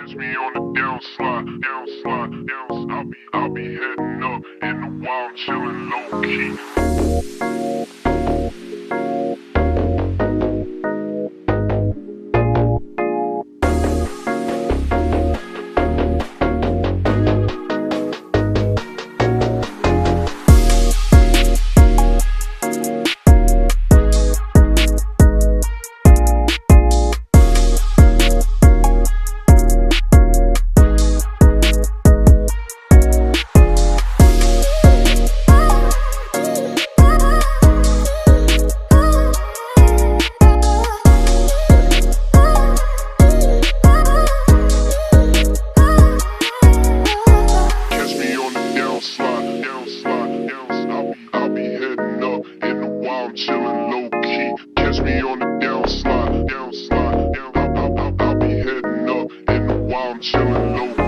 Catch me on the down slide. I'll be heading up in the wild, chilling low key. I'll be heading up in the wild, chilling low key. Catch me on the down slide. I'll be heading up in the wild, chilling low key.